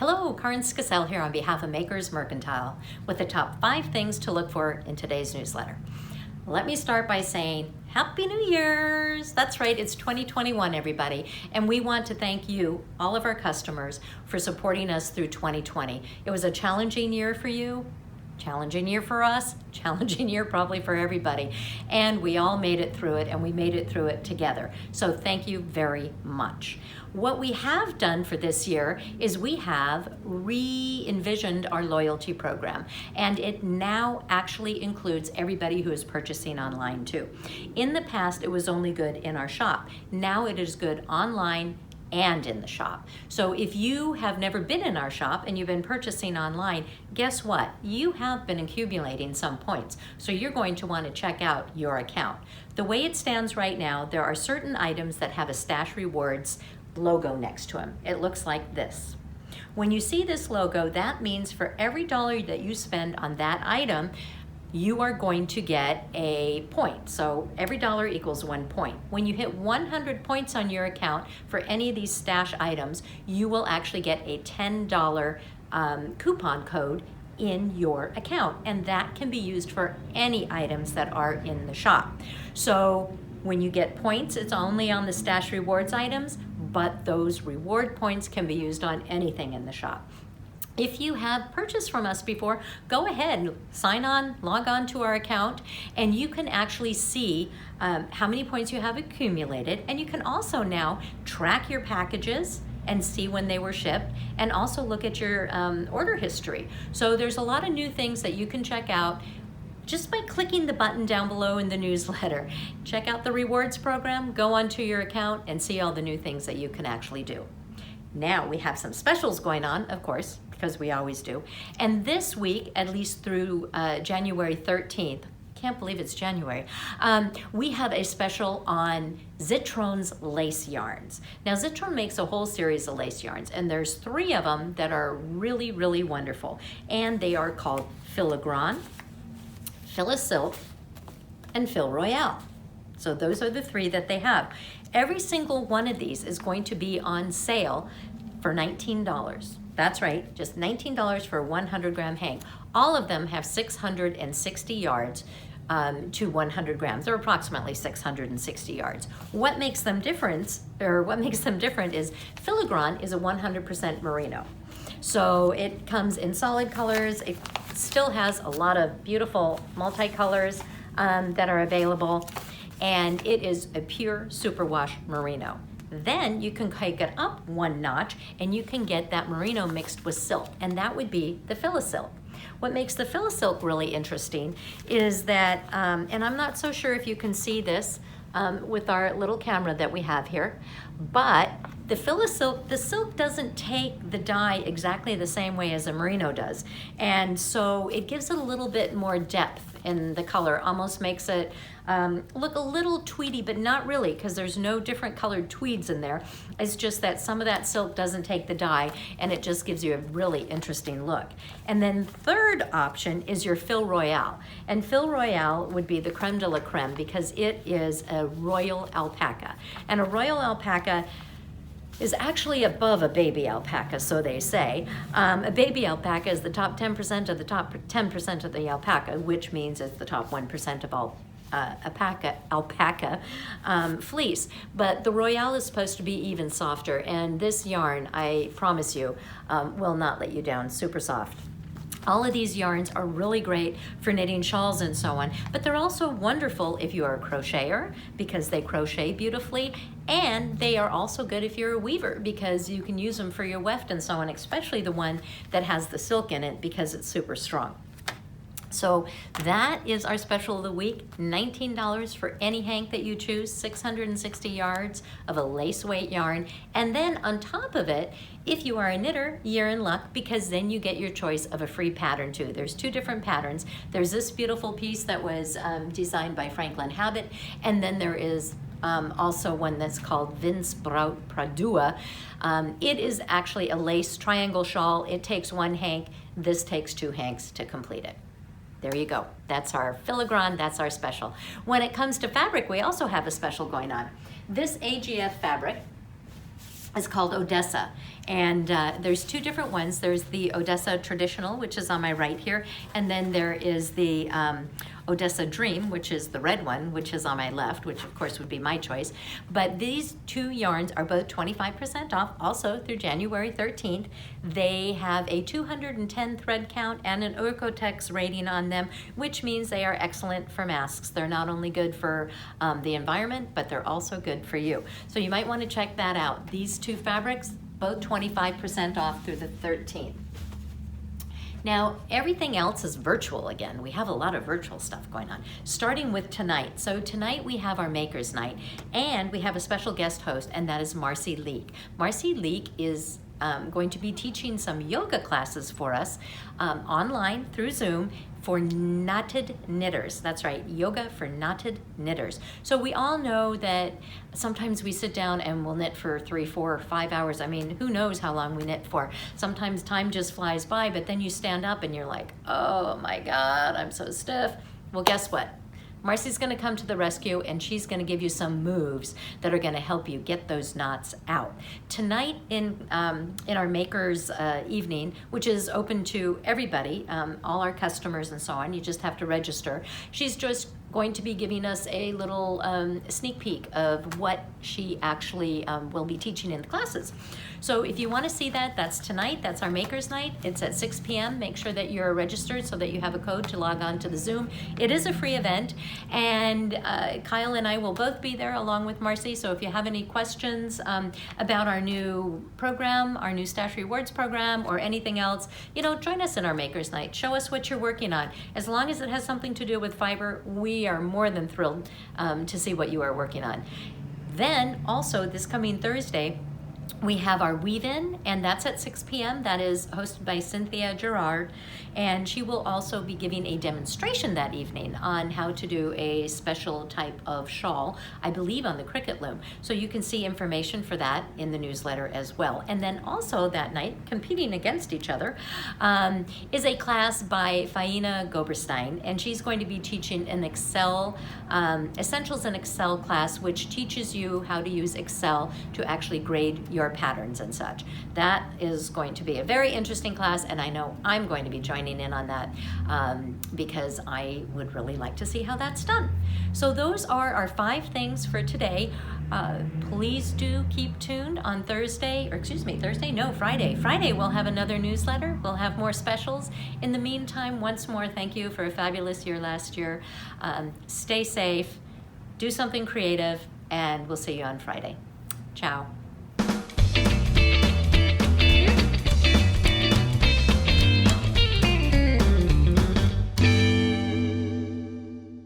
Hello, Karin here on behalf of Makers Mercantile with the top 5 things to look for in today's newsletter. Let me start by saying Happy New Year's! That's right, it's 2021, everybody, and we want to thank you, all of our customers, for supporting us through 2020. It was a challenging year for you, challenging year for us, challenging year probably for everybody, and we all made it through it, and we made it through it together. So thank you very much. What we have done for this year is we have re-envisioned our loyalty program, and it now actually includes everybody who is purchasing online too. In the past, it was only good in our shop. Now it is good online and in the shop. So if you have never been in our shop and you've been purchasing online, guess what? You have been accumulating some points. So you're going to want to check out your account. The way it stands right now, there are certain items that have a Stash Rewards logo next to them. It looks like this. When you see this logo, that means for every dollar that you spend on that item, you are going to get a point. So every dollar equals 1 point. When you hit 100 points on your account for any of these stash items, you will actually get a $10 coupon code in your account, and that can be used for any items that are in the shop. So when you get points, it's only on the Stash Rewards items, but those reward points can be used on anything in the shop. If you have purchased from us before, go ahead, sign on, log on to our account, and you can actually see how many points you have accumulated, and you can also now track your packages and see when they were shipped, and also look at your order history. So there's a lot of new things that you can check out just by clicking the button down below in the newsletter. Check out the rewards program, go onto your account, and see all the new things that you can actually do. Now we have some specials going on, of course, because we always do. And this week, at least through January 13th, can't believe it's January, we have a special on Zitron's lace yarns. Now Zitron makes a whole series of lace yarns, and there's 3 of them that are really, really wonderful. And they are called Filigran, Filisilk, and Fil Royal. So those are the 3 that they have. Every single one of these is going to be on sale for $19. That's right, just $19 for a 100-gram hang. All of them have 660 yards to 100 grams, or approximately 660 yards. What makes them different is Filigran is a 100% merino. So it comes in solid colors. It still has a lot of beautiful multicolors that are available, and it is a pure superwash merino. Then you can take it up 1 notch and you can get that merino mixed with silk, and that would be the Filisilk. What makes the Filisilk really interesting is that, and I'm not so sure if you can see this with our little camera that we have here, but the Filisilk, the silk doesn't take the dye exactly the same way as a merino does, and so it gives it a little bit more depth in the color, almost makes it look a little tweedy, but not really, because there's no different colored tweeds in there. It's just that some of that silk doesn't take the dye, and it just gives you a really interesting look. And then third option is your Fil Royal, and Fil Royal would be the creme de la creme because it is a royal alpaca, and a royal alpaca is actually above a baby alpaca, so they say. A baby alpaca is the top 10% of the top 10% of the alpaca, which means it's the top 1% of all alpaca fleece. But the Royale is supposed to be even softer, and this yarn, I promise you, will not let you down. Super soft. All of these yarns are really great for knitting shawls and so on, but they're also wonderful if you are a crocheter because they crochet beautifully, and they are also good if you're a weaver because you can use them for your weft and so on, especially the one that has the silk in it because it's super strong. So that is our special of the week, $19 for any hank that you choose, 660 yards of a lace weight yarn. And then on top of it, if you are a knitter, you're in luck because then you get your choice of a free pattern too. There's 2 different patterns. There's this beautiful piece that was designed by Franklin Habit, and then there is also one that's called Vinsprout Pradua. It is actually a lace triangle shawl. It takes 1 hank. This takes 2 hanks to complete it. There you go. That's our Filigran, that's our special. When it comes to fabric, we also have a special going on. This AGF fabric is called Odessa, And there's two different ones. There's the Odessa Traditional, which is on my right here, and then there is the Odessa Dream, which is the red one, which is on my left, which of course would be my choice. But these two yarns are both 25% off, also through January 13th. They have a 210 thread count and an Oikotex rating on them, which means they are excellent for masks. They're not only good for the environment, but they're also good for you. So you might want to check that out. These two fabrics, both 25% off through the 13th. Now, everything else is virtual again. We have a lot of virtual stuff going on, starting with tonight. So tonight we have our Makers Night, and we have a special guest host, and that is Marcie Leek. Marcie Leek is going to be teaching some yoga classes for us online through Zoom for knotted knitters. That's right, yoga for knotted knitters. So we all know that sometimes we sit down and we'll knit for 3, 4, or 5 hours. I mean, who knows how long we knit for. Sometimes time just flies by, but then you stand up and you're like, oh my God, I'm so stiff. Well, guess what? Marcie's gonna come to the rescue, and she's gonna give you some moves that are gonna help you get those knots out. Tonight in our Makers evening, which is open to everybody, all our customers and so on, you just have to register. She's just going to be giving us a little sneak peek of what she actually will be teaching in the classes. So if you want to see that, that's tonight. That's our Makers Night. It's at 6 p.m. Make sure that you're registered so that you have a code to log on to the Zoom. It is a free event, and Kyle and I will both be there along with Marcie. So if you have any questions about our new program, our new Stash Rewards program, or anything else, join us in our Makers Night. Show us what you're working on. As long as it has something to do with fiber, we are more than thrilled to see what you are working on. Then also this coming Thursday, we have our weave-in, and that's at 6 p.m. That is hosted by Cynthia Gerard, and she will also be giving a demonstration that evening on how to do a special type of shawl, I believe on the Cricut loom. So you can see information for that in the newsletter as well. And then also that night, competing against each other, is a class by Faina Goberstein, and she's going to be teaching an Excel, Essentials in Excel class, which teaches you how to use Excel to actually grade your patterns and such. That is going to be a very interesting class, and I know I'm going to be joining in on that because I would really like to see how that's done. So those are our 5 things for today. Please do keep tuned on Friday. Friday we'll have another newsletter. We'll have more specials. In the meantime, once more, thank you for a fabulous year last year. Stay safe, do something creative, and we'll see you on Friday. Ciao.